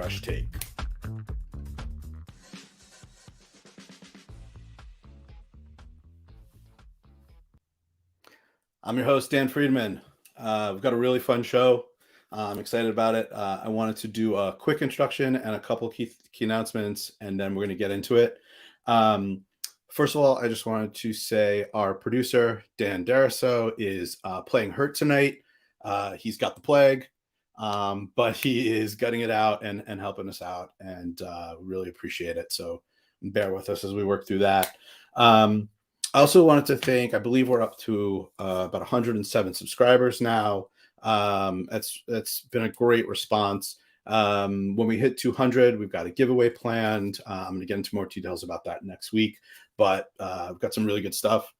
fresh take. I'm your host, Dan Friedman. We've got a really fun show. I'm excited about it. I wanted to do a quick introduction and a couple key announcements, and then we're going to get into it. First of all, I just wanted to say our producer, Dan Daraso, is playing hurt tonight. He's got the plague, but he is gutting it out and helping us out, and really appreciate it. So bear with us as we work through that. I also wanted to thank, I believe we're up to about 107 subscribers now. That's been a great response. When we hit 200, we've got a giveaway planned. I'm going to get into more details about that next week, but I've got some really good stuff.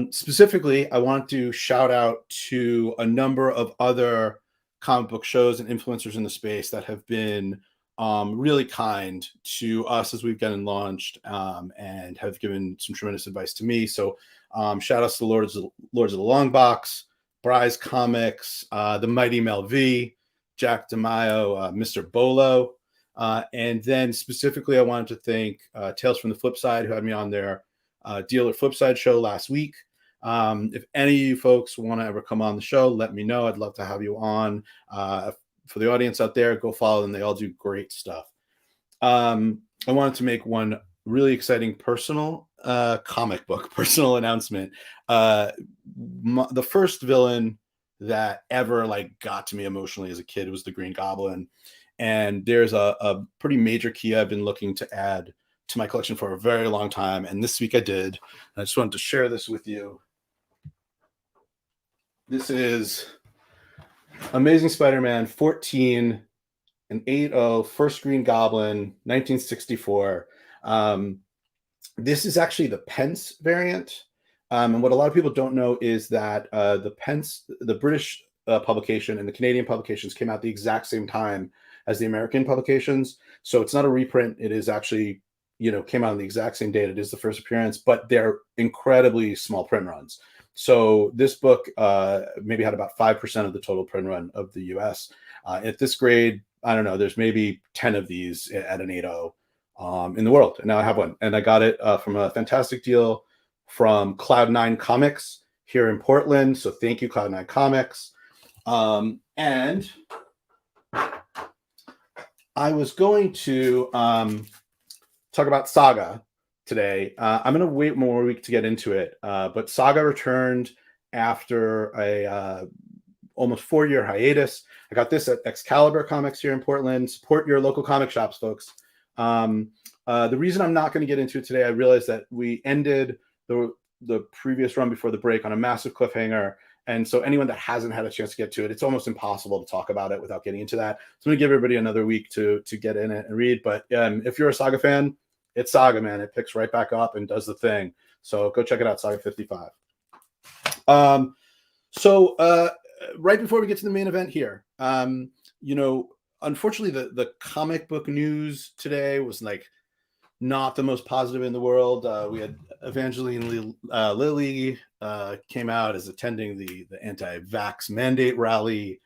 Specifically, I want to shout out to a number of other comic book shows and influencers in the space that have been really kind to us as we've gotten launched and have given some tremendous advice to me. So shout outs to Lords of the Long Box, Bry's Comics, The Mighty Mel V, Jack DeMaio, Mr. Bolo. And then specifically, I wanted to thank Tales from the Flip Side, who had me on their Dealer Flipside show last week. If any of you folks want to ever come on the show, let me know. I'd love to have you on. For the audience out there, go follow them. They all do great stuff. I wanted to make one really exciting personal comic book personal announcement. The first villain that ever got to me emotionally as a kid was the Green Goblin. And there's a pretty major key I've been looking to add to my collection for a very long time. And this week I did. I just wanted to share this with you. This is Amazing Spider-Man 14 and 8-0 First Green Goblin 1964. This is actually the Pence variant. And what a lot of people don't know is that the British publication and the Canadian publications came out the exact same time as the American publications. So it's not a reprint. It is actually, came out on the exact same date. It is the first appearance, but they're incredibly small print runs. So this book maybe had about 5% of the total print run of the US. At this grade, I don't know, there's maybe 10 of these at an 8.0 in the world. And now I have one. And I got it from a fantastic deal from Cloud9 Comics here in Portland. So thank you, Cloud9 Comics. And I was going to talk about Saga today. I'm going to wait more week to get into it, but Saga returned after a almost 4-year hiatus. I got this at Excalibur Comics here in Portland. Support your local comic shops, folks. The reason I'm not going to get into it today, I realized that we ended the previous run before the break on a massive cliffhanger. And so anyone that hasn't had a chance to get to it, it's almost impossible to talk about it without getting into that. So I'm going to give everybody another week to get in it and read. But if you're a Saga fan, it's Saga, man. It picks right back up and does the thing. So go check it out, Saga 55. Right before we get to the main event here, unfortunately, the comic book news today was not the most positive in the world. We had Evangeline Lilly came out as attending the anti-vax mandate rally.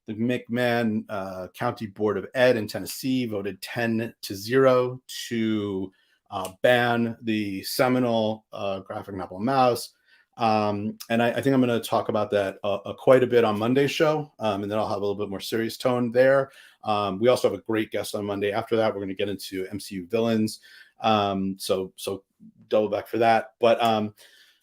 The McMahon County Board of Ed in Tennessee voted 10-0 to ban the seminal graphic novel Mouse. And I think I'm going to talk about that quite a bit on Monday's show, and then I'll have a little bit more serious tone there. We also have a great guest on Monday. After that, we're going to get into MCU villains. So double back for that. But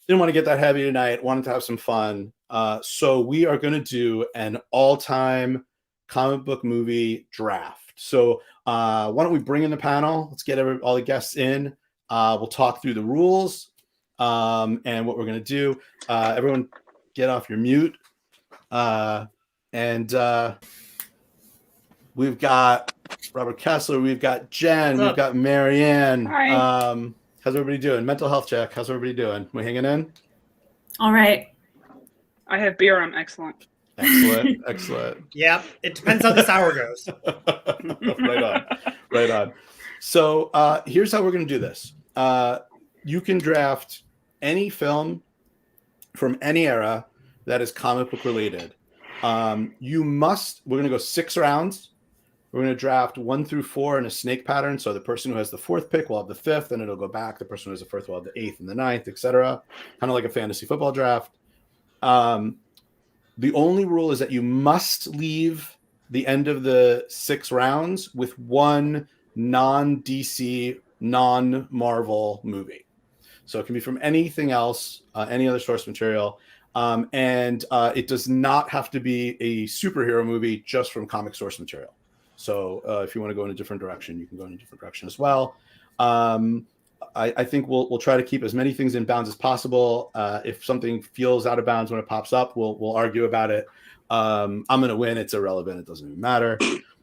didn't want to get that heavy tonight. Wanted to have some fun. So we are going to do an all-time comic book movie draft. So why don't we bring in the panel? Let's get all the guests in. We'll talk through the rules and what we're going to do. Everyone get off your mute. We've got Robert Kessler. We've got Jen. We've got Marianne. Hi. How's everybody doing? Mental health check. How's everybody doing? We hanging in? All right. I have beer. I'm excellent. Excellent. Yep. It depends how this hour goes. Right on. So here's how we're going to do this. You can draft any film from any era that is comic book related. We're going to go 6 rounds. We're going to draft 1 through 4 in a snake pattern. So the person who has the 4th pick will have the 5th, and it'll go back. The person who has the 1st will have the 8th and the 9th, etc. Kind of like a fantasy football draft. The only rule is that you must leave the end of the 6 rounds with one non-DC, non-Marvel movie. So it can be from anything else, any other source material. And it does not have to be a superhero movie just from comic source material. So if you want to go in a different direction, you can go in a different direction as well. I think we'll try to keep as many things in bounds as possible. If something feels out of bounds when it pops up, we'll argue about it. I'm going to win. It's irrelevant. It doesn't even matter.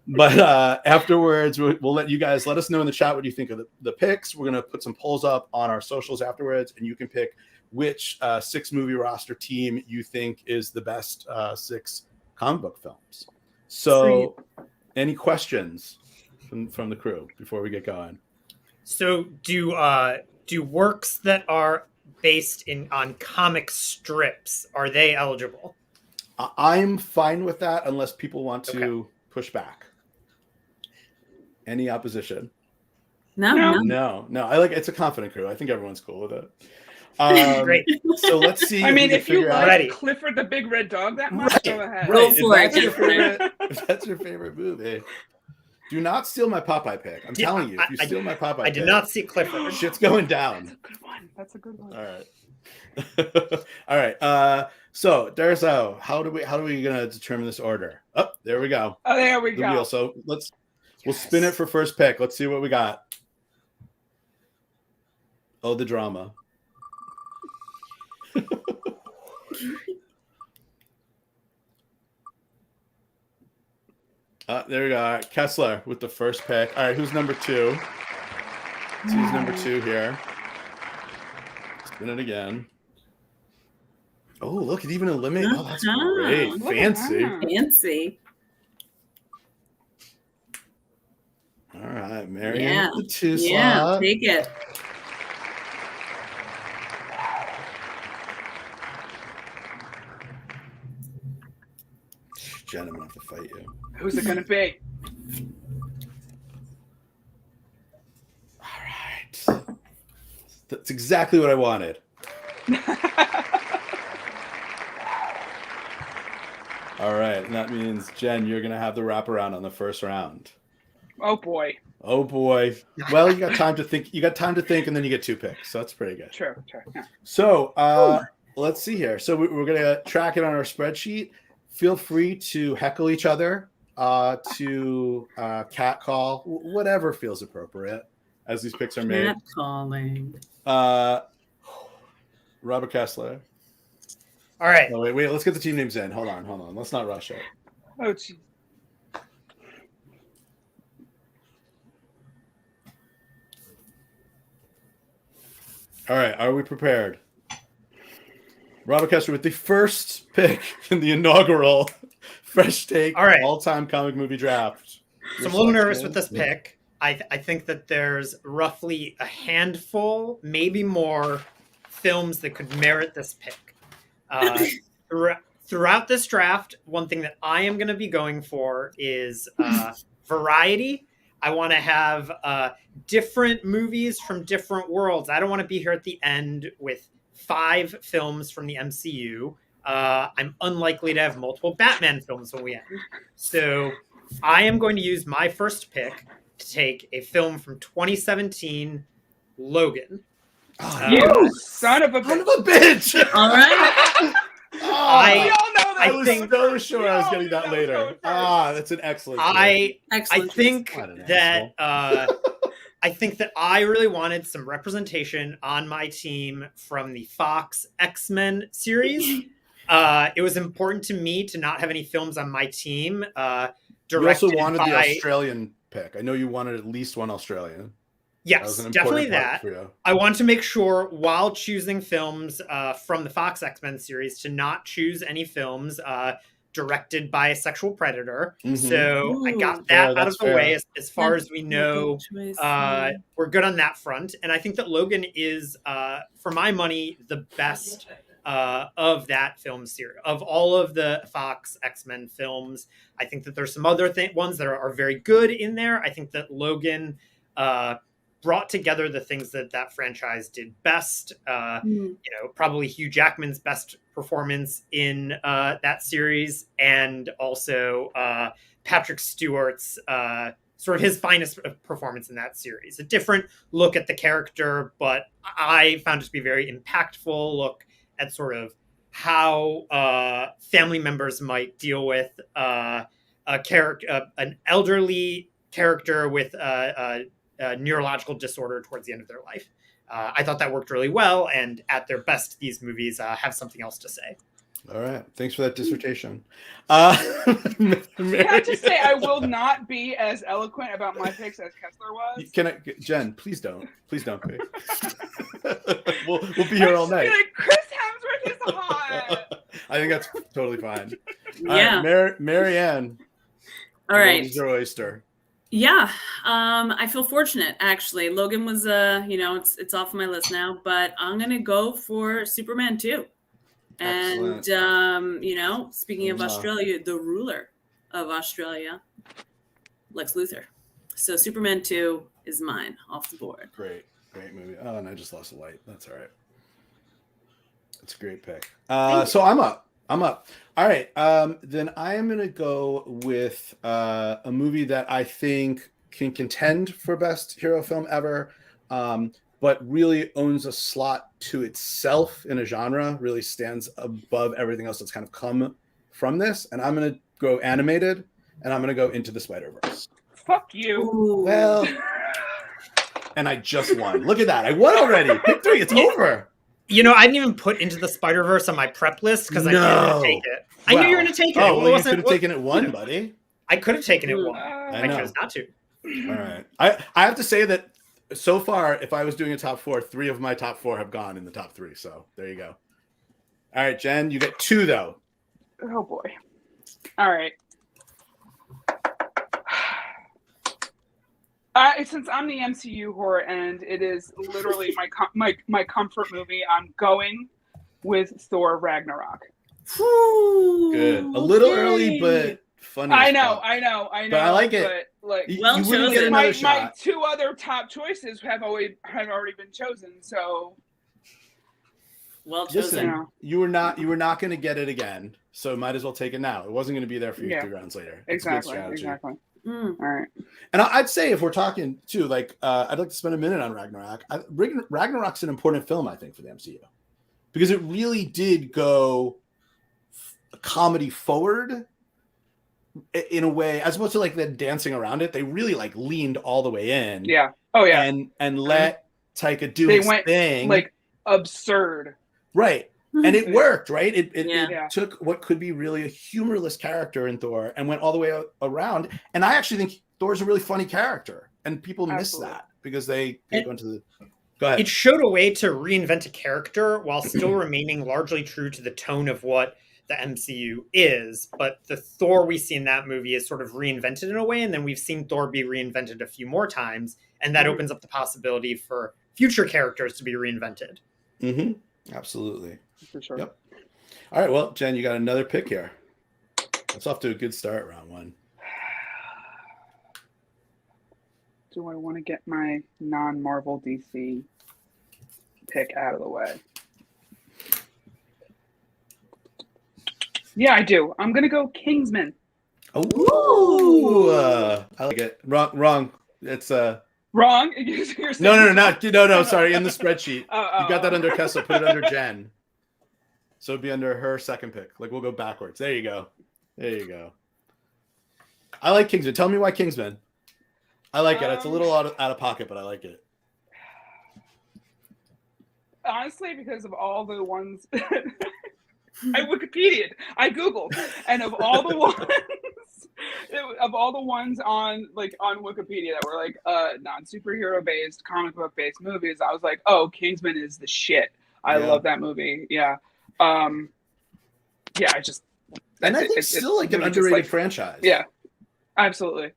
But afterwards, we'll let us know in the chat what you think of the picks. We're going to put some polls up on our socials afterwards, and you can pick which 6 movie roster team you think is the best 6 comic book films. So any questions from the crew before we get going? So do works that are based on comic strips, are they eligible? I'm fine with that unless people want to push back. Any opposition? No. I like it's a confident crew. I think everyone's cool with it. Great. So let's see. I mean, if you like Ready. Clifford the Big Red Dog that much, go ahead. Right. Go for it. If that's your favorite movie, do not steal my Popeye pick. I'm telling you, if you steal my Popeye I did not see Clifford. Shit's going down. That's a good one. All right. All right. So Darzo, how do we gonna determine this order? Oh, there we go. Oh, there we go. Wheel. So we'll spin it for first pick. Let's see what we got. Oh, the drama. There we go. All right, Kessler with the first pick. All right, who's number 2? So who's number 2 here? Spin it again. Oh, look, it even eliminates. Oh, that's great. Look at Fancy. that. Fancy. All right, Marion Yeah. with the 2 Yeah, slot. take it. Jen, I'm gonna have to fight you. Who's it gonna be? All right. That's exactly what I wanted. All right, and that means Jen, you're gonna have the wraparound on the first round. Oh boy. Oh boy. Well, you got time to think. And then you get 2 picks. So that's pretty good. Sure. Yeah. So let's see here. So we're gonna track it on our spreadsheet. Feel free to heckle each other, to catcall, whatever feels appropriate as these picks are made. Catcalling. Robert Kessler. All right. Oh, wait. Let's get the team names in. Hold on. Let's not rush it. Oh, gee. All right. Are we prepared? Robert Kessler with the first pick in the inaugural Fresh Take all-time comic movie draft. So I'm a little nervous with this pick. I think that there's roughly a handful, maybe more, films that could merit this pick. Throughout this draft, one thing that I am going to be going for is variety. I want to have different movies from different worlds. I don't want to be here at the end with 5 films from the MCU. I'm unlikely to have multiple Batman films when we end. So I am going to use my first pick to take a film from 2017, Logan. You son of a bitch. All right. I all know that. was so sure I was getting that later. That's an excellent pick. Excellent. I think that I really wanted some representation on my team from the Fox X-Men series. It was important to me to not have any films on my team. You also wanted the Australian pick. I know you wanted at least one Australian. Yes, definitely that. I want to make sure while choosing films from the Fox X-Men series to not choose any films directed by a sexual predator. Mm-hmm. So I got that out of the way as far as we know. We're good on that front. And I think that Logan is, for my money, the best of that film series. Of all of the Fox X-Men films, I think that there's some other ones that are very good in there. I think that Logan brought together the things that franchise did best. Probably Hugh Jackman's best performance in that series, and also Patrick Stewart's sort of his finest performance in that series. A different look at the character, but I found it to be very impactful look at sort of how family members might deal with an elderly character with a neurological disorder towards the end of their life. I thought that worked really well, and at their best, these movies have something else to say. All right. Thanks for that dissertation. Can I just say I will not be as eloquent about my picks as Kessler was? Jen, please don't. Please don't be. we'll be here all night. Like, Chris Hemsworth is hot. I think that's totally fine. Yeah. All right, Marianne. All right. Your oyster. Yeah. I feel fortunate, actually. Logan was, it's off my list now, but I'm going to go for Superman 2. And, speaking of Australia, the ruler of Australia, Lex Luthor. So Superman 2 is mine, off the board. Great movie. Oh, and I just lost the light. That's all right. That's a great pick. So I'm up. All right. Then I am going to go with a movie that I think can contend for best hero film ever, but really owns a slot to itself in a genre, really stands above everything else that's kind of come from this. And I'm going to go animated, and I'm going to go Into the Spider-Verse. Fuck you. Ooh. Well, and I just won. Look at that. I won already. Pick 3. It's over. I didn't even put Into the Spider-Verse on my prep list because I didn't take it. I knew you were going to take it. Oh, well, you could have taken it 1, buddy. I could have taken it 1. I chose not to. All right. I have to say that so far, if I was doing a top 4, 3 of my top 4 have gone in the top 3. So there you go. All right, Jen, you get 2 though. Oh boy. All right. Since I'm the MCU whore and it is literally my comfort movie, I'm going with Thor Ragnarok. Good. A little early, but funny. I know. But I like it. But, like, you wouldn't get another my shot. 2 other top choices have already been chosen. So, Well chosen. Listen, you were not going to get it again, so might as well take it now. It wasn't going to be there for you 3 rounds later. It's a good strategy. Exactly. All right. And I'd say if we're talking too, like I'd like to spend a minute on Ragnarok. Ragnarok's an important film, I think, for the MCU because it really did go comedy forward in a way, as opposed to like them dancing around it. They really like leaned all the way in. Yeah. Oh yeah. And let Taika do his thing. Like absurd. Right. And it worked, right? It took what could be really a humorless character in Thor and went all the way around. And I actually think Thor's a really funny character, and people miss that because they go into the. Go ahead. It showed a way to reinvent a character while still remaining largely true to the tone of what the MCU is. But the Thor we see in that movie is sort of reinvented in a way, and then we've seen Thor be reinvented a few more times, and that opens up the possibility for future characters to be reinvented. Mm-hmm. Absolutely. For sure. Yep. All right. Well, Jen, you got another pick here. It's off to a good start, round 1. Do I want to get my non-Marvel DC pick out of the way? Yeah, I do. I'm gonna go Kingsman. Oh, I like it. Wrong. It's wrong. No. Sorry, in the spreadsheet. You got that under Kessel. Put it under Jen. So it'd be under her second pick. Like we'll go backwards. There you go. I like Kingsman. Tell me why Kingsman. I like it. It's a little out of pocket, but I like it. Honestly, because of all the ones I Wikipedia'd, I Googled, and of all the ones on Wikipedia that were like non-superhero based, comic book based movies, I was like, oh, Kingsman is the shit. I love that movie. Yeah. I just. And I think it's still like an underrated franchise. Yeah. Absolutely.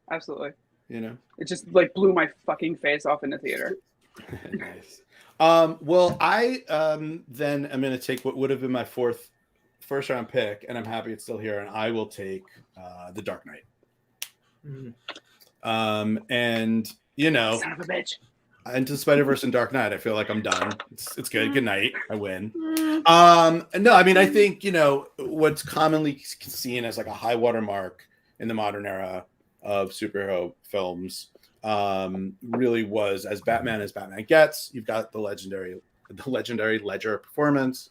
You know, it just like blew my fucking face off in the theater. Nice. Well, I then am going to take what would have been my first round pick, and I'm happy it's still here, and I will take The Dark Knight. And Son of a bitch. Into Spider-Verse and Dark Knight, I feel like I'm done. It's good. Good night. I win. No, I mean, I think what's commonly seen as like a high watermark in the modern era of superhero films really was as Batman gets. You've got the legendary Ledger performance.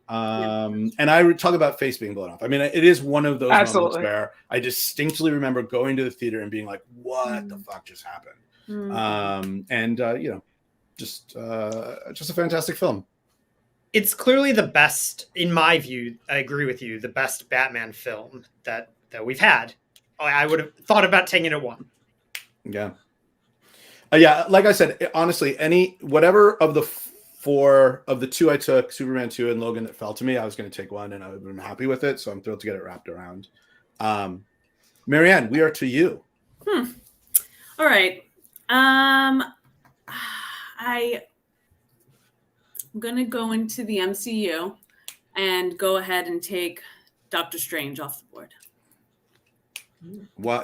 And I would talk about face being blown off. I mean, it is one of those moments where I distinctly remember going to the theater and being like, what the fuck just happened? Just a fantastic film. It's clearly the best, in my view. I agree with you. The best Batman film that we've had. I would have thought about taking it one. Yeah. Yeah. Like I said, honestly, whatever of the two I took, Superman 2 and Logan, that fell to me, I was going to take one, and I would have been happy with it. So I'm thrilled to get it wrapped around. Marianne, we are to you. All right. I'm going to go into the MCU and go ahead and take Doctor Strange off the board.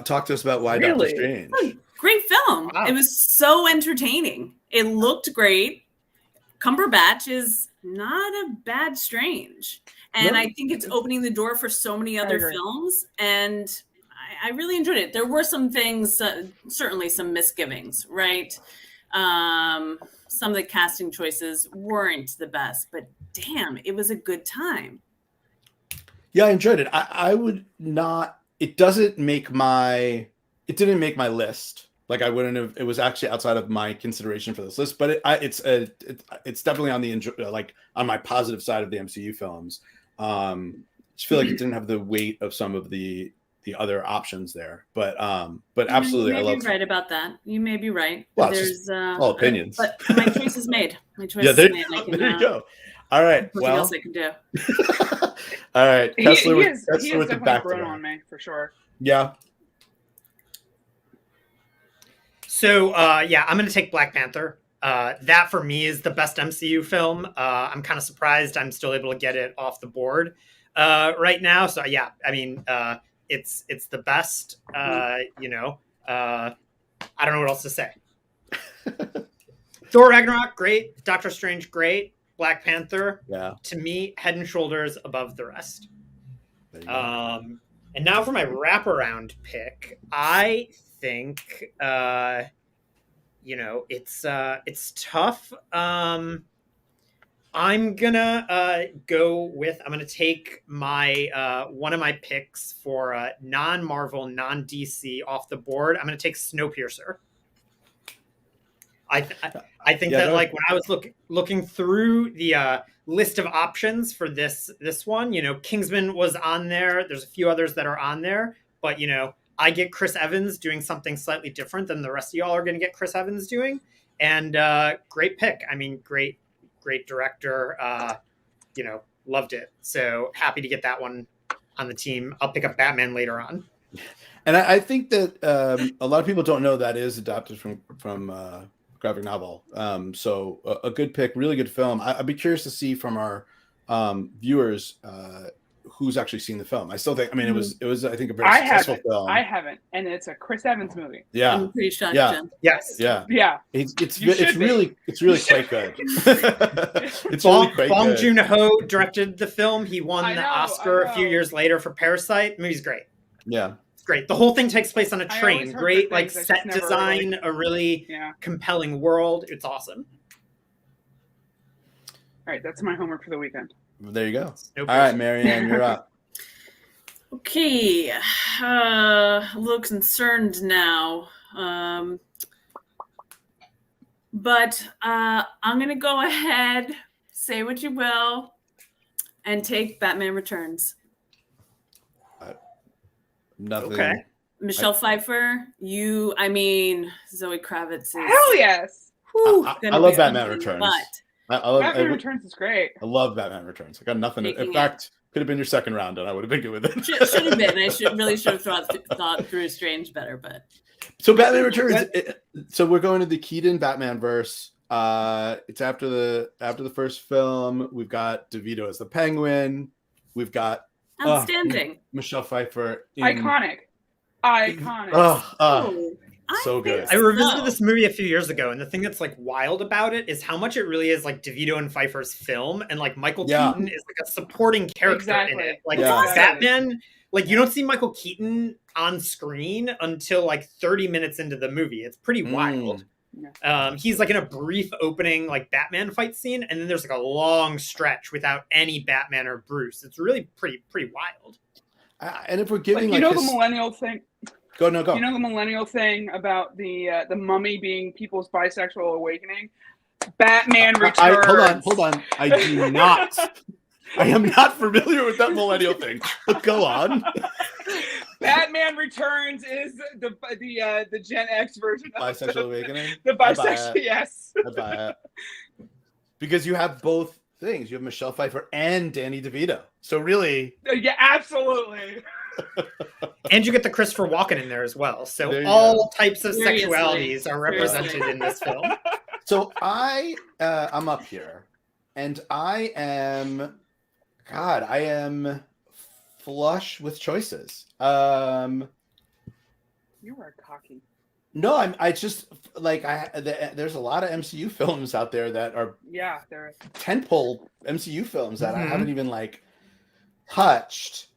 Talk to us about why Doctor Strange. Oh, great film. Wow. It was so entertaining. It looked great. Cumberbatch is not a bad Strange. And I think it's opening the door for so many other films. And I really enjoyed it. There were some things, certainly some misgivings, right? Some of the casting choices weren't the best, but damn, it was a good time. Yeah, I enjoyed it. I would not. It didn't make my list. Like I wouldn't have. It was actually outside of my consideration for this list. But it's definitely on the on my positive side of the MCU films. I just feel like it didn't have the weight of some of the other options there. But absolutely, you I may love. Be right about that. You may be right. Well, there's all opinions. But my choice is made. My choice is made. There you go. All right. Nothing else I can do. All right. Kessler with the back grown on me for sure. Yeah. So I'm going to take Black Panther. That for me is the best MCU film. I'm kind of surprised I'm still able to get it off the board right now. So yeah, I mean, it's the best. I don't know what else to say. Thor Ragnarok, great. Doctor Strange, great. Black Panther, to me, head and shoulders above the rest. And now for my wraparound pick, I think it's tough. I'm gonna take my one of my picks for non-Marvel, non-DC off the board. I'm gonna take Snowpiercer. I think that when I was looking through the list of options for this one, Kingsman was on there. There's a few others that are on there, but I get Chris Evans doing something slightly different than the rest of y'all are going to get Chris Evans doing. And great pick. I mean, great director. Loved it. So happy to get that one on the team. I'll pick up Batman later on. And I think that a lot of people don't know that is adapted from graphic novel. So a good pick, really good film. I'd be curious to see from our viewers who's actually seen the film. I still think, it was I think a very successful film. I haven't, and it's a Chris Evans movie. Yeah. I'm pretty shocked, yeah. Jen. Yes. Yeah. Yeah. It's really quite good. It's Bong really quite good. Joon-ho directed the film. He won the Oscar a few years later for Parasite. The movie's great. Yeah. Great. The whole thing takes place on a train. Great, set never design, a really compelling world. It's awesome. All right, that's my homework for the weekend. There you go. All right, Marianne, you're up. Okay, a little concerned now, but I'm gonna go ahead, say what you will, and take Batman Returns. Nothing. Okay. Michelle Pfeiffer, Zoe Kravitz is. Hell yes. I love Batman Returns. Batman Returns is great. I love Batman Returns. I got nothing. In fact, could have been your second round, and I would have been good with it. Should have been. I should have thought through Strange better, but. So Batman Returns. So we're going to the Keaton Batman verse. It's after the first film. We've got DeVito as the Penguin. We've got Outstanding. Michelle Pfeiffer. Iconic. So good. I revisited this movie a few years ago, and the thing that's like wild about it is how much it really is like DeVito and Pfeiffer's film, and like Michael Keaton is like a supporting character in it. Like Batman, like you don't see Michael Keaton on screen until like 30 minutes into the movie. It's pretty wild. He's like in a brief opening like Batman fight scene, and then there's like a long stretch without any Batman or Bruce. It's really pretty wild. And if we're giving the millennial thing. Go. You know the millennial thing about the mummy being people's bisexual awakening? Batman Returns. Hold on. I do not. I am not familiar with that millennial thing. But go on. Batman Returns is the Gen X version of bisexual awakening. The bisexual, yes. I buy it. Because you have both things. You have Michelle Pfeiffer and Danny DeVito. So really, yeah, absolutely. And you get the Christopher Walken in there as well. So all types of sexualities are represented in this film. So I'm up here, and I am flush with choices. You are cocky. No, I just like there's a lot of MCU films out there that are there is tentpole MCU films that I haven't even like touched.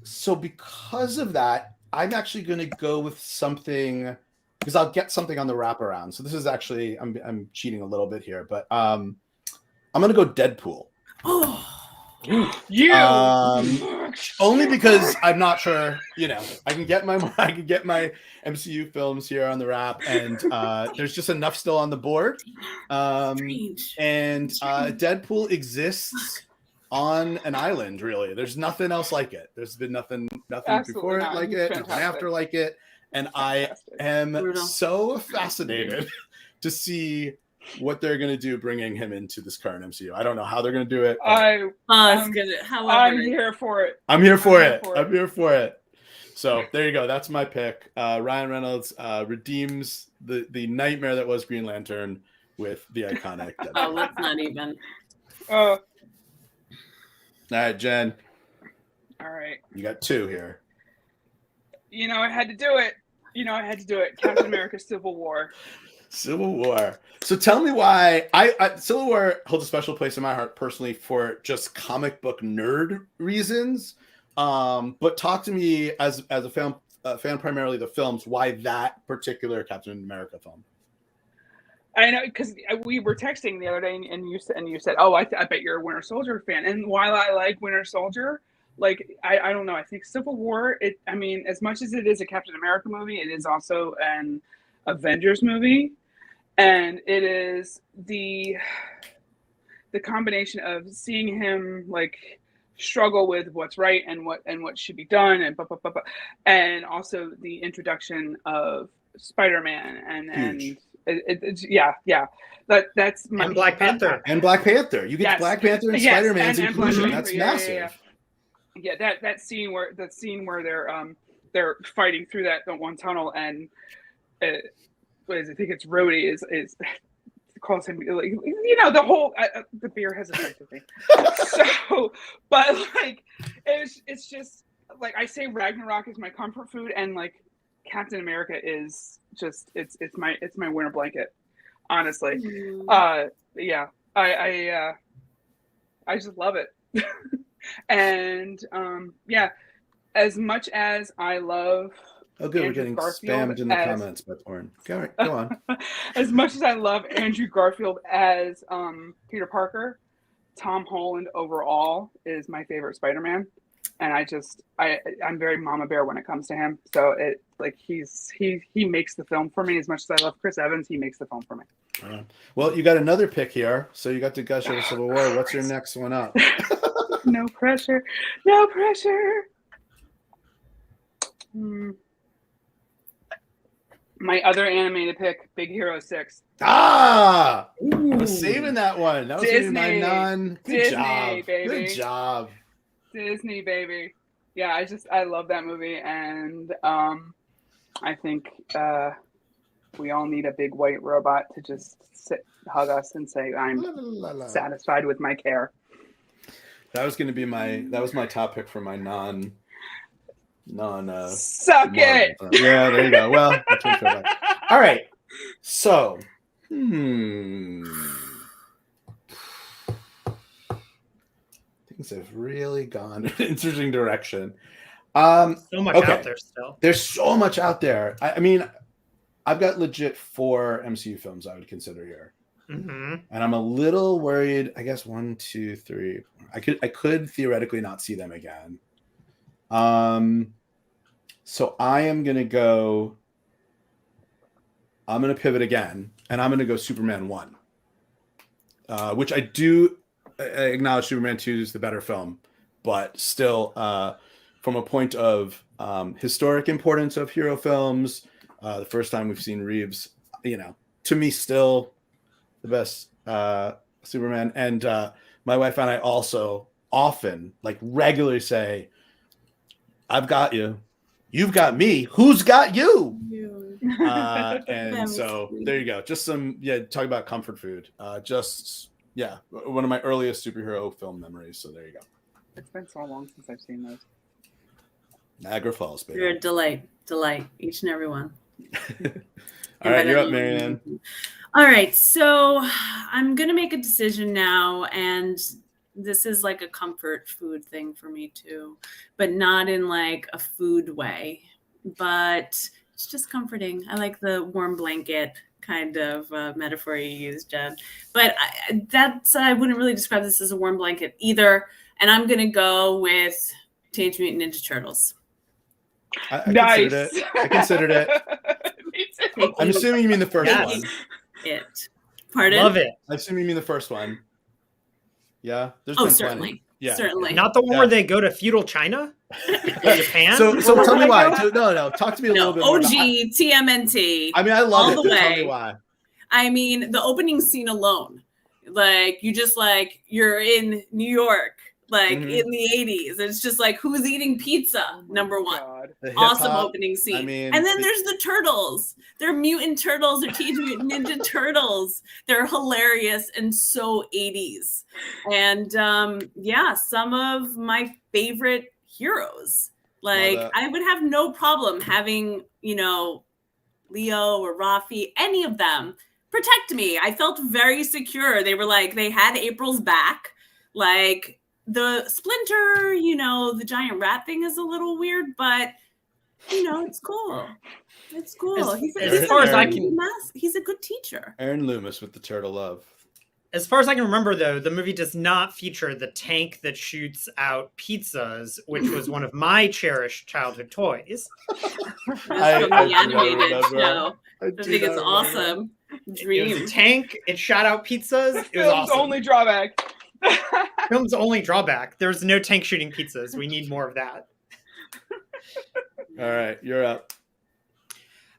So because of that, I'm actually going to go with something because I'll get something on the wraparound. So this is actually I'm cheating a little bit here, but I'm going to go Deadpool. Only because I'm not sure, I can get my MCU films here on the wrap, and there's just enough still on the board. Deadpool exists on an island, really. There's nothing else like it. There's been nothing before it like it, nothing after like it, and I am so fascinated to see what they're going to do bringing him into this current MCU. I don't know how they're going to do it. I'm here for it. I'm here for it. So there you go. That's my pick. Ryan Reynolds redeems the nightmare that was Green Lantern with the iconic Deadpool. Oh, let's not even. All right, Jen. All right. You got two here. I had to do it. Captain America: Civil War. Civil War. So tell me why Civil War holds a special place in my heart personally for just comic book nerd reasons. But talk to me as a fan primarily the films, why that particular Captain America film. I know, because we were texting the other day, and you said, "Oh, I bet you're a Winter Soldier fan." And while I like Winter Soldier, like I don't know, I think Civil War. As much as it is a Captain America movie, it is also an Avengers movie, and it is the combination of seeing him like struggle with what's right and what should be done, and and also the introduction of Spider-Man and. That's my and Black Panther. You get Black Panther and Spider-Man's inclusion. That's massive. Yeah, that scene where they're fighting through that one tunnel, and I think it's Rhodey is calls him like the whole the beer has affected me. So, but like it's just like I say, Ragnarok is my comfort food, and like Captain America is just it's my winter blanket, honestly. I just love it. And as much as I love we're getting spammed in the comments by porn. Go on. As much as I love Andrew Garfield as Peter Parker, Tom Holland overall is my favorite Spider-Man. And I'm very mama bear when it comes to him. So he makes the film for me. As much as I love Chris Evans, he makes the film for me. Well, you got another pick here. So you got to gush over Civil War. What's your next one up? No pressure. My other animated pick, Big Hero 6. I was saving that one. That was Disney. My non. Good job. Baby. Good job. Disney, baby. Yeah, I love that movie, and I think We all need a big white robot to just hug us and say, "I'm satisfied with my care." That was going to be that was my top pick for my non. Suck it. Yeah, there you go. Well, all right. So, things have really gone in an interesting direction. So much out there still. There's so much out there. I mean, I've got legit 4 MCU films I would consider here. Mm-hmm. And I'm a little worried. I guess 1, 2, 3. I could theoretically not see them again. So I'm gonna pivot again, and I'm gonna go Superman 1, which I do acknowledge Superman 2 is the better film, but still, from a point of historic importance of hero films, the first time we've seen Reeves, to me, still the best Superman. And my wife and I also often, regularly say, "I've got you. You've got me. Who's got you?" And so there you go. Just talk about comfort food. One of my earliest superhero film memories. So there you go. It's been so long since I've seen those. Niagara Falls, baby. You're a delight, each and every one. All right, you're up, Marianne. All right, so I'm gonna make a decision now, and this is like a comfort food thing for me too, but not in like a food way, but it's just comforting. I like the warm blanket kind of metaphor you used, Jen, but I wouldn't really describe this as a warm blanket either. And I'm gonna go with Teenage Mutant Ninja Turtles. I Nice. considered it. Me too. I'm assuming you mean the first one. Pardon? Love it. I assume you mean the first one. Yeah. There's been certainly. Plenty. Yeah. Certainly. Not the one where they go to feudal China? Japan? So tell me why. No. Talk to me a little bit more. OG, TMNT. I mean, I love all it. the way. Tell me why. I mean, the opening scene alone, you're in New York, in the 80s. It's just like, who's eating pizza? Number one. Awesome opening scene. I mean, and then there's the turtles. They're mutant turtles. They're Teenage Mutant Ninja Turtles. They're hilarious and so 80s. And some of my favorite heroes. I would have no problem having, Leo or Rafi, any of them protect me. I felt very secure. They were they had April's back. The Splinter, the giant rat thing is a little weird, but it's cool. It's cool. He's a good teacher. Aaron Loomis with the turtle love. As far as I can remember, though, the movie does not feature the tank that shoots out pizzas, which was one of my cherished childhood toys. That's from the animated show. I think it's awesome. Dream. It was a tank. It shot out pizzas. It was awesome. Only drawback. Film's only drawback. There's no tank shooting pizzas. We need more of that. All right, you're up.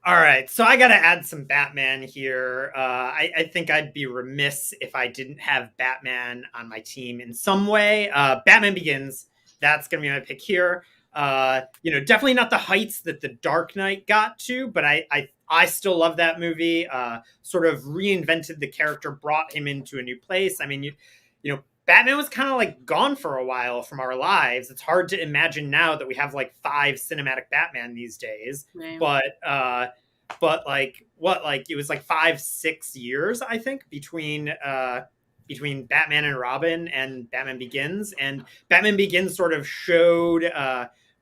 All right, so I got to add some Batman here. I think I'd be remiss if I didn't have Batman on my team in some way. Batman Begins, that's going to be my pick here. Definitely not the heights that The Dark Knight got to, but I still love that movie. Sort of reinvented the character, brought him into a new place. I mean, Batman was kind of gone for a while from our lives. It's hard to imagine now that we have 5 cinematic Batman these days. Right. But it was 5-6 years, I think, between Batman and Robin and Batman Begins. And Batman Begins sort of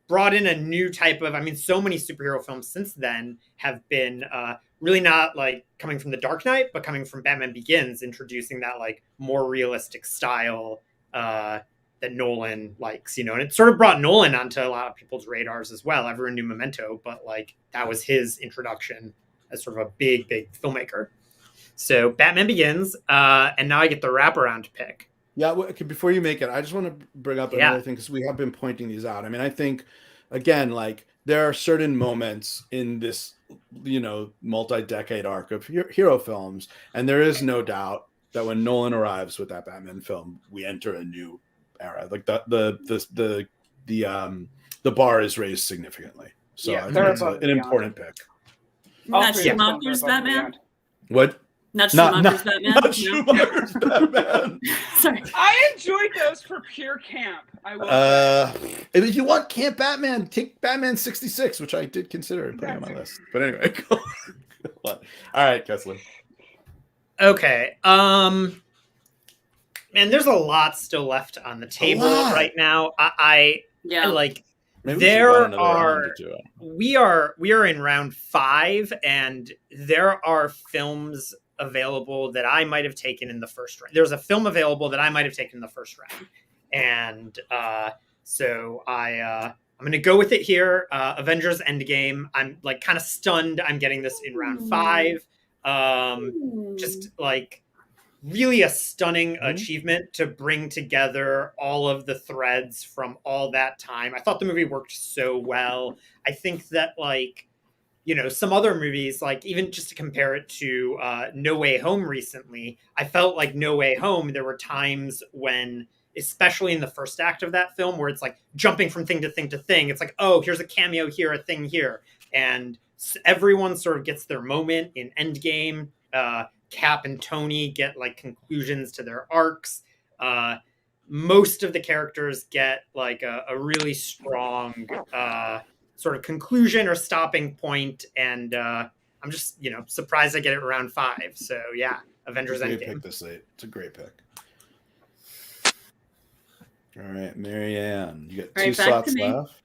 brought in a new type of, so many superhero films since then have been really not coming from The Dark Knight, but coming from Batman Begins, introducing that more realistic style that Nolan likes, and it sort of brought Nolan onto a lot of people's radars as well. Everyone knew Memento, but that was his introduction as sort of a big filmmaker. So Batman Begins, and now I get the wraparound pick. Yeah, before you make it, I just want to bring up another thing because we have been pointing these out. I think, again, there are certain moments in this, multi-decade arc of hero films, and there is no doubt that when Nolan arrives with that Batman film, we enter a new era. The bar is raised significantly. So I think it's an important pick. Not three of those films are Schumacher's above and Batman. beyond. What? Not Schumacher's Batman. Not No? Schumacher's Batman. Sorry. I enjoyed those for pure camp. I will say. If you want Camp Batman, take Batman 66, which I did consider putting on my list. But anyway, go on. All right, Kessler. Okay. Man, there's a lot still left on the table right now. I like. Maybe there are we are in round 5, and there are films available that I might have taken in the first round. There's a film available that I might have taken in the first round, and so I'm going to go with it here. Avengers End Game. I'm like kind of stunned. I'm getting this in round 5. Just like really a stunning achievement to bring together all of the threads from all that time. I thought the movie worked so well. I think that, like, you know, some other movies, like even just to compare it to No Way Home recently, I felt like No Way Home, there were times when, especially in the first act of that film, where it's like jumping from thing to thing to thing. It's like, oh, here's a cameo here, a thing here. And everyone sort of gets their moment in Endgame. Cap and Tony get like conclusions to their arcs. Most of the characters get like a really strong sort of conclusion or stopping point. And I'm just, you know, surprised I get it around 5. So yeah, Avengers End Game. Pick this late. It's a great pick. All right, Marianne, you got 2 slots left.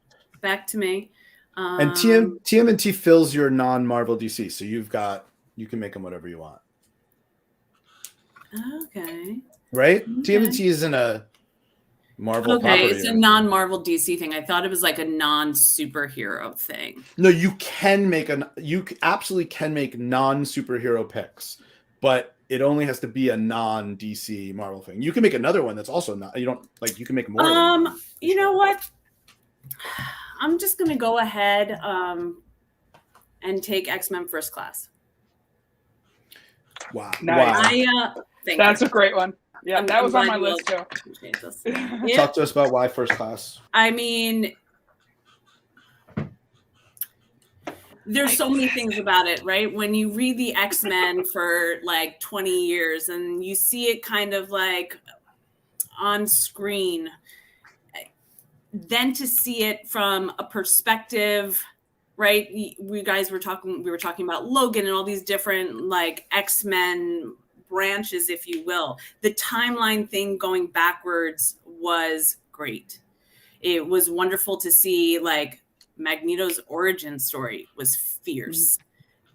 Back to me. And TMNT fills your non-Marvel DC, so you can make them whatever you want. Okay. Right? Okay. TMNT isn't a Marvel property. Okay, it's a non-Marvel DC thing. I thought it was like a non-superhero thing. No, you absolutely can make non-superhero picks, but it only has to be a non-DC Marvel thing. You can make another one that's also not. You don't like. You can make more. You know what? I'm just gonna go ahead and take X-Men First Class. Wow. Nice. That's a great one. Yeah, that was on my list too. Yeah. Talk to us about why First Class. I mean, there's so many things about it, right? When you read the X-Men for like 20 years and you see it kind of like on screen, then to see it from a perspective, right? We were talking about Logan and all these different like X-Men branches, if you will. The timeline thing going backwards was great. It was wonderful to see like Magneto's origin story was fierce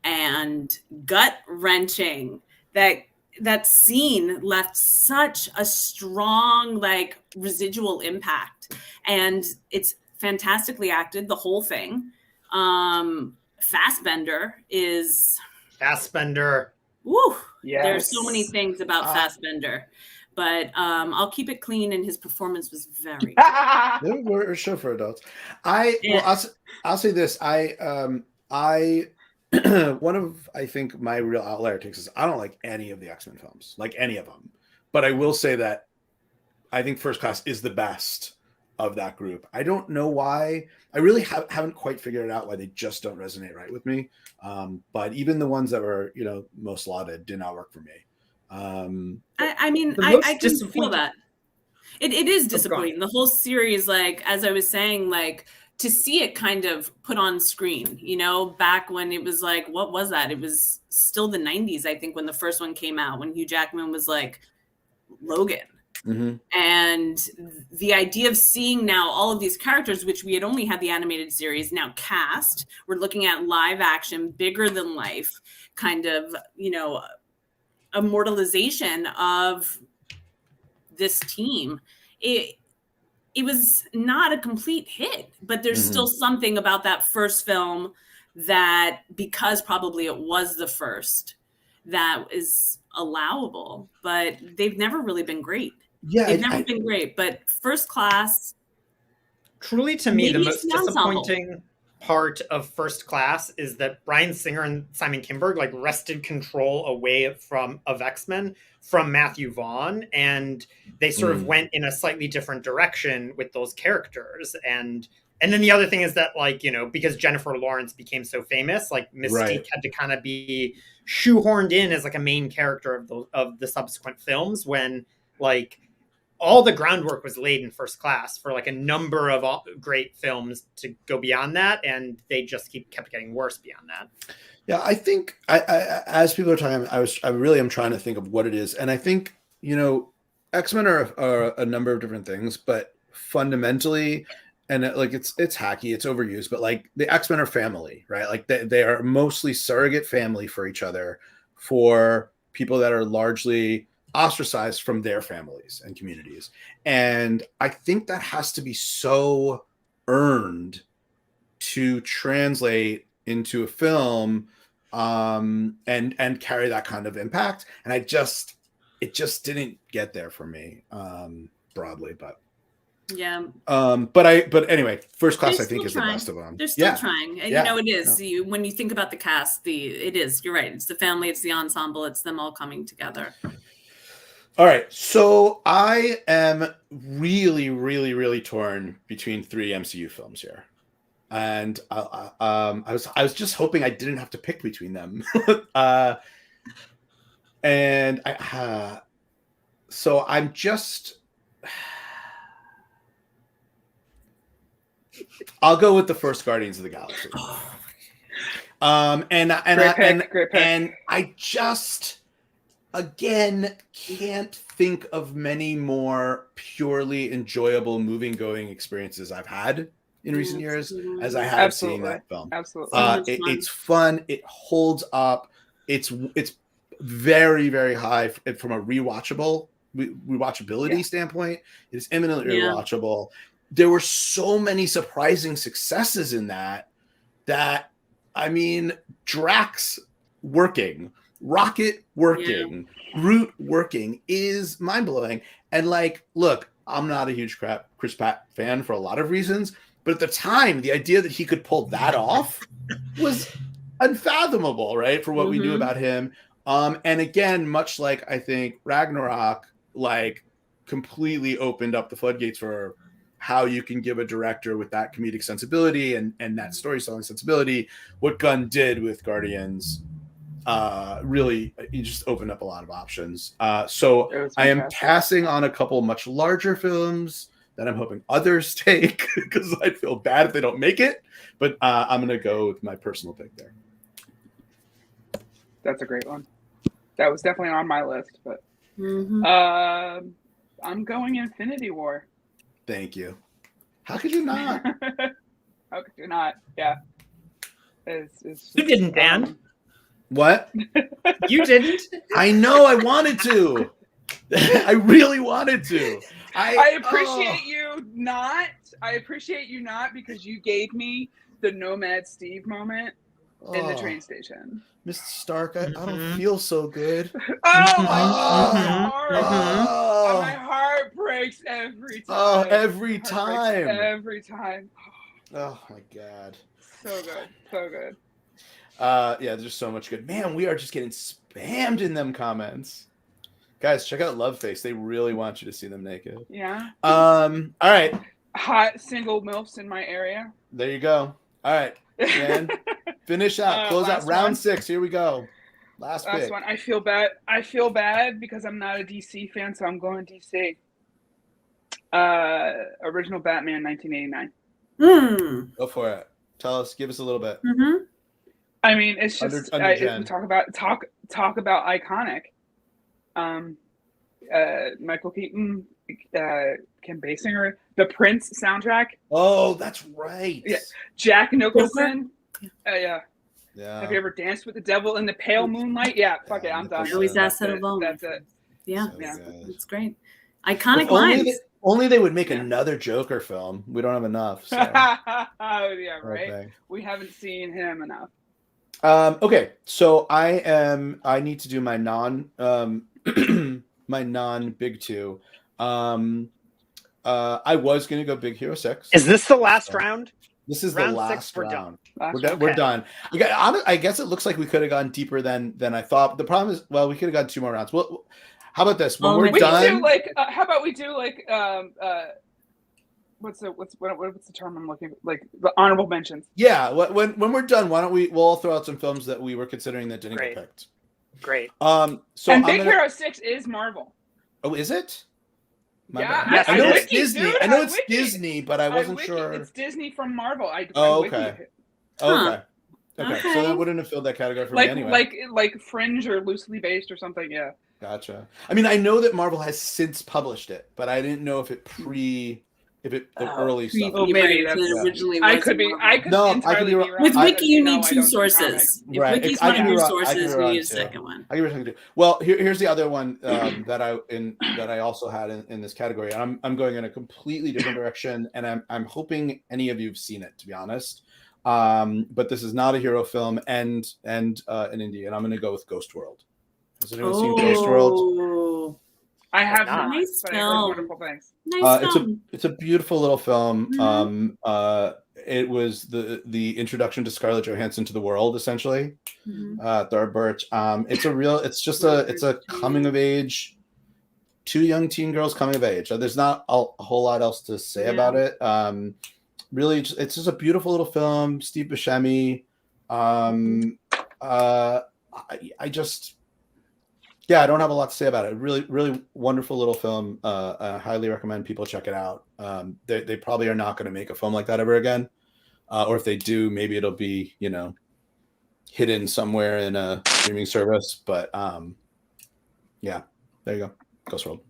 and gut-wrenching. That scene left such a strong like residual impact, and it's fantastically acted, the whole thing. Fassbender. Woo! Yes. There's so many things about Fassbender, but I'll keep it clean, and his performance was very good. We're a show for adults. I'll say this. I one of, I think, my real outlier takes is I don't like any of the X-Men films, like any of them. But I will say that I think First Class is the best of that group. I don't know why. I really haven't quite figured it out why they just don't resonate right with me. But even the ones that were, you know, most lauded did not work for me. I can feel that. It is disappointing. The whole series, like, as I was saying, like, to see it kind of put on screen, you know, back when it was like, what was that? It was still the 90s, I think, when the first one came out, when Hugh Jackman was like Logan. Mm-hmm. And the idea of seeing now all of these characters, which we had only had the animated series, now cast, we're looking at live action, bigger than life, kind of, you know, immortalization of this team. It was not a complete hit, but there's still something about that first film that, because probably it was the first, that is allowable, but they've never really been great. Yeah, they've never been great, but First Class. Truly, to me, the most disappointing part of First Class is that Bryan Singer and Simon Kinberg like wrested control away of X-Men from Matthew Vaughn, and they sort of went in a slightly different direction with those characters. And And then the other thing is that, like, because Jennifer Lawrence became so famous, like Mystique Right. had to kind of be shoehorned in as like a main character of the subsequent films, when like all the groundwork was laid in First Class for like a number of great films to go beyond that, and they just kept getting worse beyond that. Yeah, I think I as people are talking, I really am trying to think of what it is, and I think X-Men are a number of different things, but fundamentally, and like it's hacky, it's overused, but like the X-Men are family, right? Like they are mostly surrogate family for each other, for people that are largely ostracized from their families and communities. And I think that has to be so earned to translate into a film and carry that kind of impact. And it just didn't get there for me broadly, but yeah. But anyway, First Class They're I think still is trying. the best of them. They're still Yeah. trying. Yeah. It is. When you think about the cast, it is. You're right. It's the family. It's the ensemble. It's them all coming together. All right. So I am really, really, really torn between 3 MCU films here. And I was just hoping I didn't have to pick between them. And so I'm just, I'll go with the first Guardians of the Galaxy. Great pick. And I just, again, can't think of many more purely enjoyable moving-going experiences I've had in recent years as I have seeing that film. Absolutely. It's fun. It holds up. It's very, very high from a rewatchability standpoint. It's eminently rewatchable. There were so many surprising successes in that I mean, Drax working, Rocket working, Groot working is mind-blowing. And like, look, I'm not a huge Chris Pratt fan for a lot of reasons, but at the time, the idea that he could pull that off was unfathomable, right? For what we knew about him. And again, much like I think Ragnarok, like completely opened up the floodgates for how you can give a director with that comedic sensibility and that storytelling sensibility. What Gunn did with Guardians, really, he just opened up a lot of options. So I am passing on a couple much larger films that I'm hoping others take because I'd feel bad if they don't make it. But I'm going to go with my personal pick there. That's a great one. That was definitely on my list, but I'm going Infinity War. Thank you. How could you not? How could you not? Yeah. It's You didn't, Dan. What? You didn't? I know. I wanted to. I really wanted to. I appreciate you not. I appreciate you not because you gave me the Nomad Steve moment in the train station. Mr. Stark, I don't feel so good. My heart breaks every time. Oh, every time. Every time. Oh my God. So good. So good. Yeah, there's so much good. Man, we are just getting spammed in them comments. Guys, check out Loveface. They really want you to see them naked. Yeah. All right. Hot single MILFs in my area. There you go. All right. Dan, finish out. Close out round 6. Here we go. Last pick. One. I feel bad because I'm not a DC fan, so I'm going DC. Original Batman, 1989. Go for it. Tell us. Give us a little bit. I mean, it's just talk about iconic. Michael Keaton, Kim Basinger, the Prince soundtrack. Oh, that's right. Yeah, Jack Nicholson. Yeah. Yeah. Have you ever danced with the devil in the pale moonlight? Yeah. Fuck it. I'm done. I always ask that alone. That's it. Yeah. So yeah. It's great. Iconic lines. Only they would make another Joker film. We don't have enough. So. Yeah, right. Okay. We haven't seen him enough. Okay, so I need to do my non big 2. I was gonna go Big Hero 6. Is this the last round? This is round the last 6, we're round. Done. We're done. I guess it looks like we could have gone deeper than I thought. The problem is, well, we could have gone 2 more rounds. Well, how about this? When we're done, how about we do what's the term I'm looking for? Like the honorable mentions. Yeah, when we're done, why don't we'll all throw out some films that we were considering that didn't get picked. Great. So and Big Hero 6 is Marvel. Oh, is it? Yeah, I know it's wiki, Disney. dude, I know I it's wiki. Disney, but I wasn't sure. It's Disney from Marvel. Okay. Okay. Okay. So that wouldn't have filled that category for me anyway. Like Fringe or loosely based or something. Yeah. Gotcha. I mean, I know that Marvel has since published it, but I didn't know if it the early stuff. Oh, maybe that's originally. I could be. I could entirely be wrong. With Wiki, you need two don't sources. If right. Wiki's one of your sources, we need a second one. I can be well, here's the other one that I also had in this category. I'm going in a completely different direction, and I'm hoping any of you've seen it, to be honest. But this is not a hero film and an indie, and I'm going to go with Ghost World. Has anyone seen Ghost World? I have not. Nice but I heard wonderful things. Nice film. It's a beautiful little film. It was the introduction to Scarlett Johansson to the world, essentially. Thor Birch. It's a coming of age. Two young teen girls coming of age. There's not a whole lot else to say about it. Really, it's just a beautiful little film. Steve Buscemi. I don't have a lot to say about it. Really, really wonderful little film. I highly recommend people check it out. They probably are not going to make a film like that ever again. Or if they do, maybe it'll be, hidden somewhere in a streaming service. But yeah, there you go. Ghost World.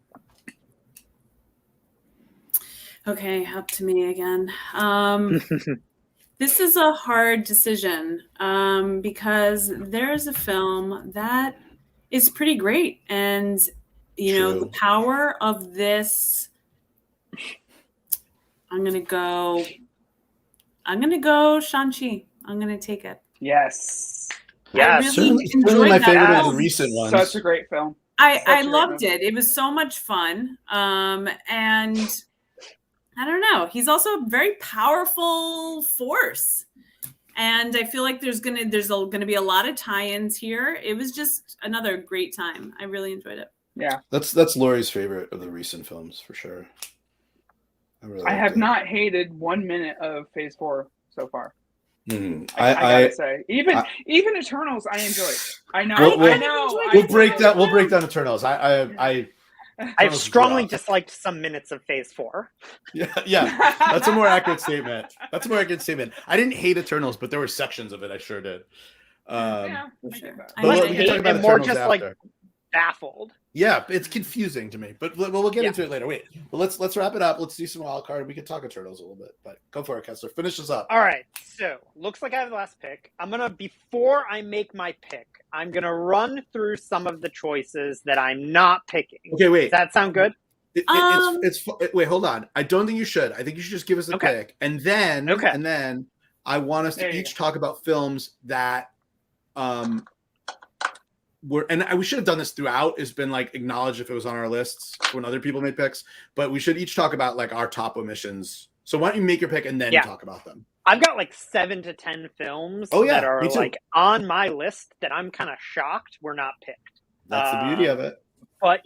Okay, up to me again. This is a hard decision because there's a film that is pretty great. And, the power of this, I'm going to go Shang-Chi. I'm going to take it. Yes. Yeah, really certainly my favorite of the recent ones. Such a great film. I loved it. It was so much fun. And I don't know. He's also a very powerful force. And I feel like there's gonna be a lot of tie-ins here. It was just another great time. I really enjoyed it. Yeah, that's Lori's favorite of the recent films for sure. I have not hated 1 minute of Phase 4 so far. I gotta say, even Eternals, I enjoyed. I know. We'll break down Eternals. I've strongly disliked some minutes of Phase 4. Yeah. That's a more accurate statement. I didn't hate Eternals, but there were sections of it I sure did. Yeah, I get that. But we can talk about more Eternals just after. like baffled. Yeah, it's confusing to me, but we'll get into it later. Wait, well, let's wrap it up. Let's do some wild card. We can talk Eternals a little bit, but go for it, Kessler. Finish this up. All right, so looks like I have the last pick. Before I make my pick, I'm gonna run through some of the choices that I'm not picking. Okay, wait. Does that sound good? Wait, hold on. I don't think you should. I think you should just give us a pick, and then I want us to each talk about films that we should have done this throughout. It's been like acknowledged if it was on our lists when other people made picks, but we should each talk about like our top omissions. So why don't you make your pick and then talk about them? I've got like 7 to 10 films that are like on my list that I'm kind of shocked were not picked. That's the beauty of it. But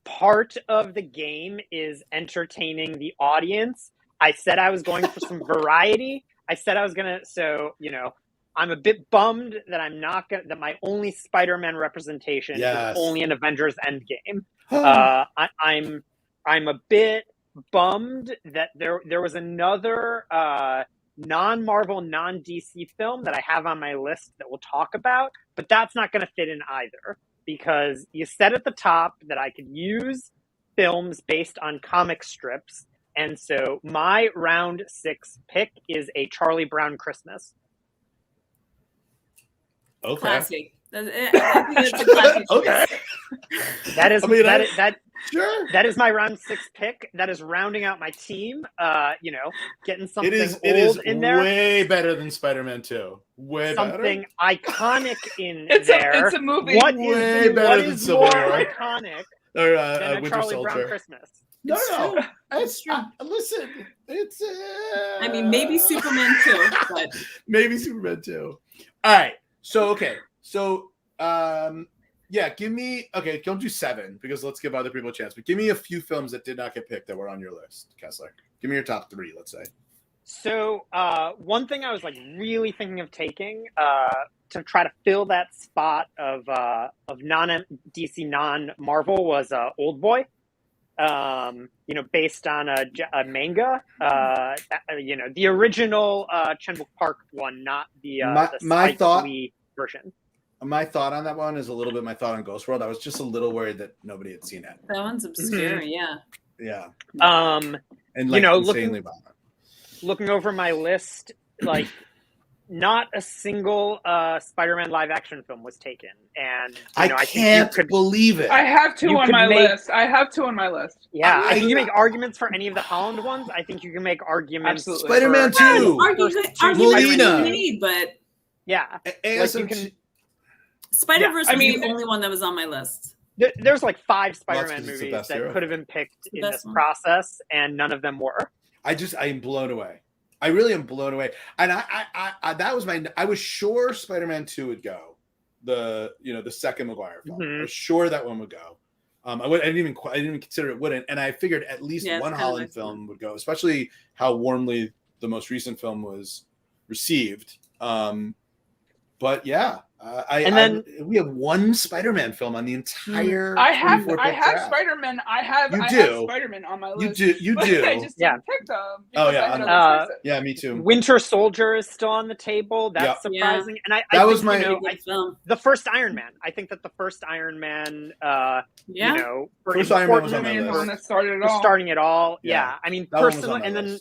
part of the game is entertaining the audience. I said I was going for some variety. I'm a bit bummed that that my only Spider-Man representation is only in Avengers End Game. I'm a bit bummed that there was another non-Marvel, non-DC film that I have on my list that we'll talk about, but that's not going to fit in either because you said at the top that I could use films based on comic strips, and so my round 6 pick is A Charlie Brown Christmas. Okay. Classy. I think that's a classy choice. Okay. That is my round 6 pick. That is rounding out my team. Getting something it is in there. Way better than Spider-Man 2. Something iconic in there. It's a movie. What way better than Civil more War. iconic or than a Winter Charlie Soldier. Brown Christmas? No. It's true. Listen, it's. I mean, maybe Superman 2, but maybe Superman 2. All right. So give me don't do 7 because let's give other people a chance. But give me a few films that did not get picked that were on your list, Kessler. Give me your top 3, let's say. So one thing I was like really thinking of taking to try to fill that spot of non DC, non Marvel was Old Boy. Based on a manga. The original Chenwook Park one, not the Spike Lee version. My thought on that one is a little bit my thought on Ghost World. I was just a little worried that nobody had seen it. That one's obscure, yeah. Yeah. And like, insanely looking over my list, like not a single Spider-Man live action film was taken, and I can't believe it. I have 2 on my list. Yeah, I think you make arguments for any of the Holland ones. I think you can make arguments. Absolutely. Spider-Man 2, Molina, but yeah, Spider-Verse was the only one that was on my list. There's like 5 Spider-Man movies that could have been picked in this process, and none of them were. I am blown away. I really am blown away. And I was sure Spider-Man 2 would go. The second Maguire film. I was sure that one would go. I didn't even consider it wouldn't. And I figured at least one Holland film would go, especially how warmly the most recent film was received. But yeah, we have one Spider-Man film on the entire. I have Spider-Man. I have Spider-Man on my list. You do. I just didn't pick them. Oh yeah, yeah, me too. Winter Soldier is still on the table. That's surprising. And I was my film. The first Iron Man. I think that the first Iron Man. First Iron Man was on my list. The one that started it all. Starting it all. Yeah. I mean, personally, and then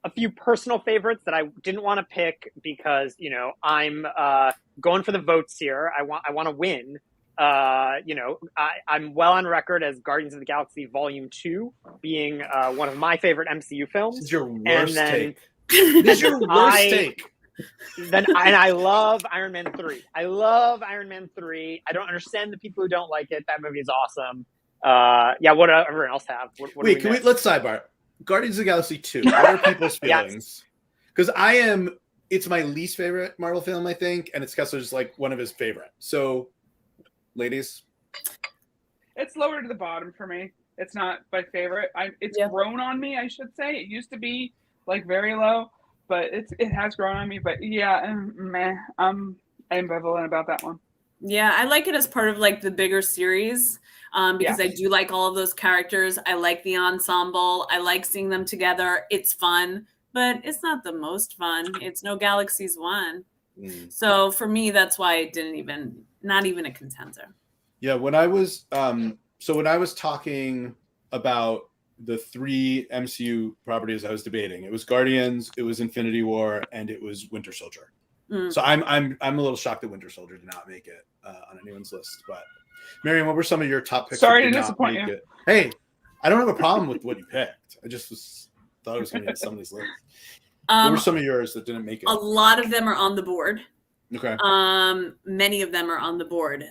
a few personal favorites that I didn't want to pick because I'm going for the votes here. I want to win. I'm well on record as Guardians of the Galaxy Volume 2 being one of my favorite MCU films. This is your worst take. This is your worst take. And I love Iron Man 3. I don't understand the people who don't like it. That movie is awesome. What do everyone else have? Let's sidebar. Guardians of the Galaxy 2. What are people's feelings? Because it's my least favorite Marvel film, I think, and it's Kessler's like one of his favorite. So, ladies, it's lower to the bottom for me. It's not my favorite. It's grown on me, I should say. It used to be like very low, but it has grown on me. But yeah, I'm ambivalent about that one. Yeah, I like it as part of like the bigger series. Because I do like all of those characters. I like the ensemble. I like seeing them together. It's fun, but it's not the most fun. It's no Galaxies 1. So for me, that's why it not even a contender. Yeah, when I was talking about the 3 MCU properties I was debating, it was Guardians, it was Infinity War, and it was Winter Soldier. So I'm a little shocked that Winter Soldier did not make it on anyone's list, but. Marion, what were some of your top picks? Sorry to disappoint you. Hey, I don't have a problem with what you picked. I just thought it was going to be on somebody's list. What were some of yours that didn't make it? A lot of them are on the board. Okay. Many of them are on the board.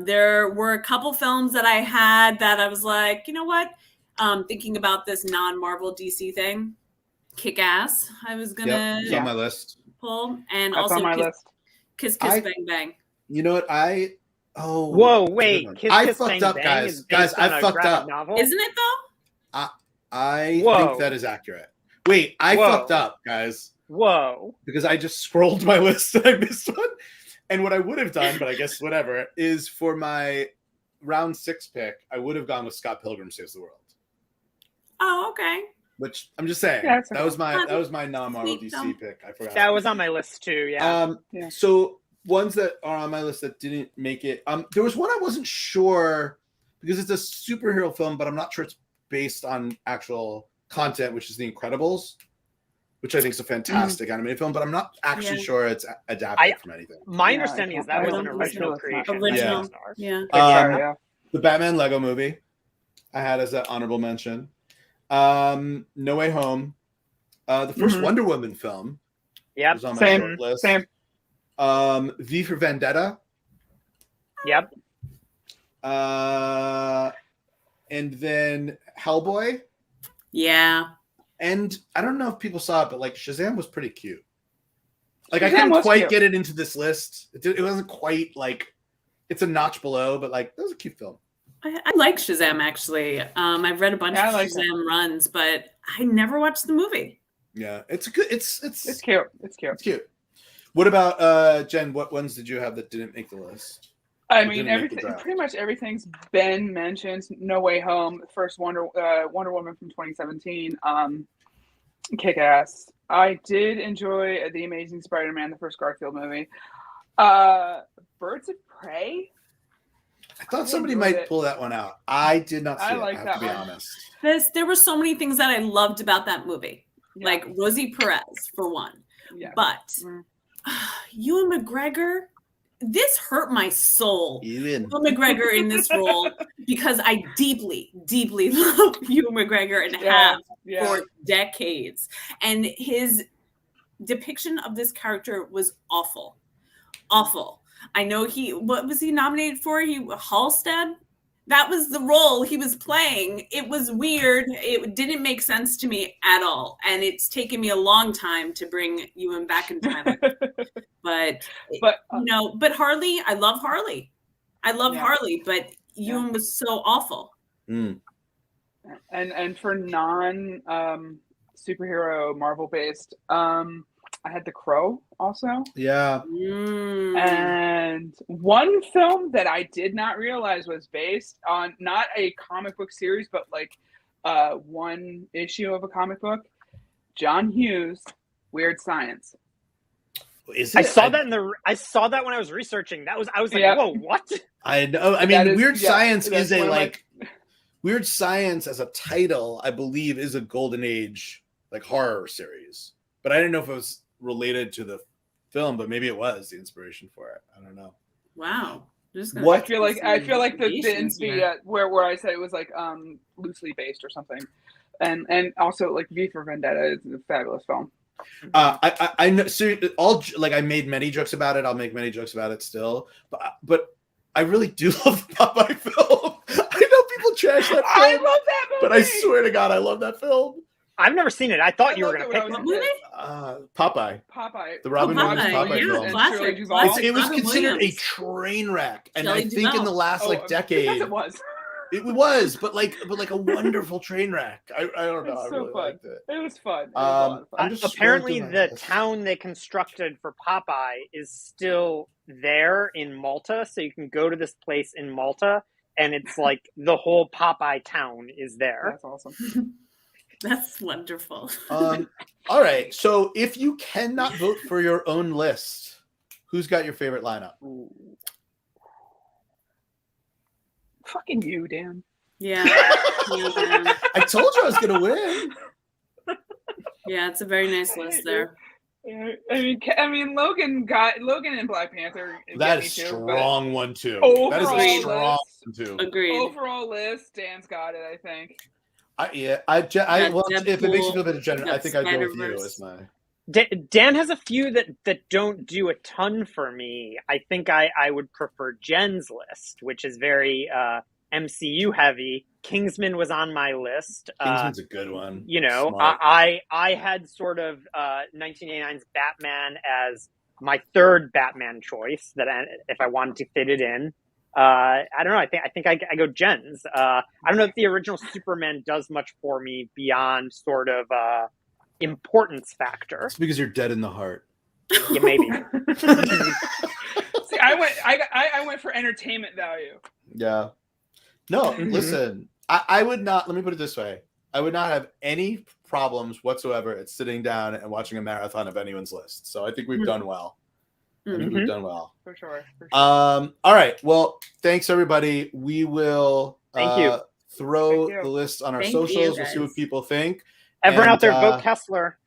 There were a couple films that I had that I was like, you know what? Thinking about this non-Marvel DC thing, Kick-Ass. I was gonna. It's on my list. Pull and That's also on my list. Kiss Bang Bang. You know what? Whoa, wait. I fucked up, guys. Guys, I fucked up. Novel? Isn't it though? I think that is accurate. Wait, I fucked up, guys. Whoa. Because I just scrolled my list and I missed one. And what I would have done, but I guess whatever, is for my round 6 pick, I would have gone with Scott Pilgrim Saves the World. Oh, okay. Which I'm just saying, that was my non-Marvel DC pick. I forgot. That was on my list too, yeah. So ones that are on my list that didn't make it. There was one I wasn't sure because it's a superhero film, but I'm not sure it's based on actual content, which is The Incredibles, which I think is a fantastic animated film, but I'm not actually sure it's adapted from anything. My understanding is that was an original creation. The Batman Lego movie I had as an honorable mention. No Way Home. The first Wonder Woman film. Yep. Was on my short list. Same. V for Vendetta. Yep. And then Hellboy. Yeah. And I don't know if people saw it, but like Shazam was pretty cute. Like Shazam I couldn't quite cute. get it into this list. It wasn't quite like it's a notch below, but like that was a cute film. I like Shazam actually. I've read a bunch of Shazam runs, but I never watched the movie. Yeah, it's good. It's cute. It's cute. It's cute. What about Jen? What ones did you have that didn't make the list? I mean, everything. Pretty much everything's been mentioned. No Way Home, first Wonder Woman from 2017. Kick-Ass. I did enjoy The Amazing Spider-Man, the first Garfield movie. Birds of Prey. I thought somebody might pull that one out. I did not see it. I have to be honest. There were so many things that I loved about that movie, like Rosie Perez for one. Yeah. But Ewan McGregor, this hurt my soul. Ewan McGregor in this role because I deeply, deeply love Ewan McGregor and have for decades, and his depiction of this character was awful. I know what was he nominated for? Halstead? That was the role he was playing. It was weird. It didn't make sense to me at all. And it's taken me a long time to bring Ewan back into my life. But Harley, I love Harley. Harley, but Ewan was so awful. Mm. And for non superhero Marvel based, I had The Crow also. Yeah. And one film that I did not realize was based on not a comic book series, but like one issue of a comic book. John Hughes, Weird Science. I saw that when I was researching. I was like, whoa, what? I know. I mean, Weird Science is Weird Science as a title, I believe, is a golden age like horror series. But I didn't know if it was related to the film, but maybe it was the inspiration for it. I don't know. Wow. I feel like the where I said it was like loosely based or something, and also like V for Vendetta is a fabulous film. I know. So I made many jokes about it. I'll make many jokes about it still, but I really do love the Popeye film. I know people trash that film. I love that movie, but I swear to God, I love that film. I've never seen it. I thought you were going to pick it. Popeye. The Robin Williams Popeye film. Classic. It was considered a train wreck, and I think in the last decade, it was. It was, but like a wonderful train wreck. I don't know. I really liked it. It was fun. Apparently, the town they constructed for Popeye is still there in Malta, so you can go to this place in Malta, and it's like the whole Popeye town is there. That's awesome. That's wonderful. All right. So if you cannot vote for your own list, who's got your favorite lineup? Ooh. Fucking you, Dan. Yeah. I told you I was going to win. Yeah, it's a very nice list there. I mean, Logan and Black Panther. That is a strong one too. That is a strong one too. Agreed. Overall list, Dan's got it. I think. If it makes you feel a bit generous, I think I'd go with you as my. Dan has a few that don't do a ton for me. I think I would prefer Jen's list, which is very MCU heavy. Kingsman was on my list. Kingsman's a good one. You know, I had sort of 1989's Batman as my third Batman choice if I wanted to fit it in. I don't know. I think I go Jen's. I don't know if the original Superman does much for me beyond sort of importance factor. It's because you're dead in the heart. Yeah, maybe. See, I went for entertainment value. Yeah. No, listen. I would not. Let me put it this way. I would not have any problems whatsoever at sitting down and watching a marathon of anyone's list. So I think we've done well. We've done well. For sure. All right. Well, thanks everybody. We will throw the list on our socials. We'll see what people think. Everyone out there, vote Kessler.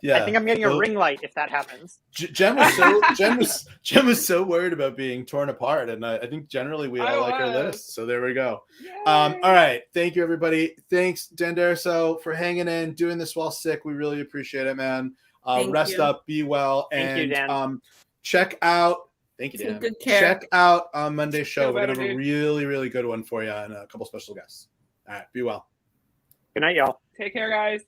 Yeah, I think I'm getting a ring light if that happens. Jen was so worried about being torn apart, and I think generally we all like our list. So there we go. All right. Thank you, everybody. Thanks, Dan Daraso, for hanging in, doing this while sick. We really appreciate it, man. Rest up, be well, and thank you, Dan. Check out. Thank you, Dan. Good care. Check out Monday's show. We're gonna have a really, really good one for you, and a couple special guests. All right, be well. Good night, y'all. Take care, guys.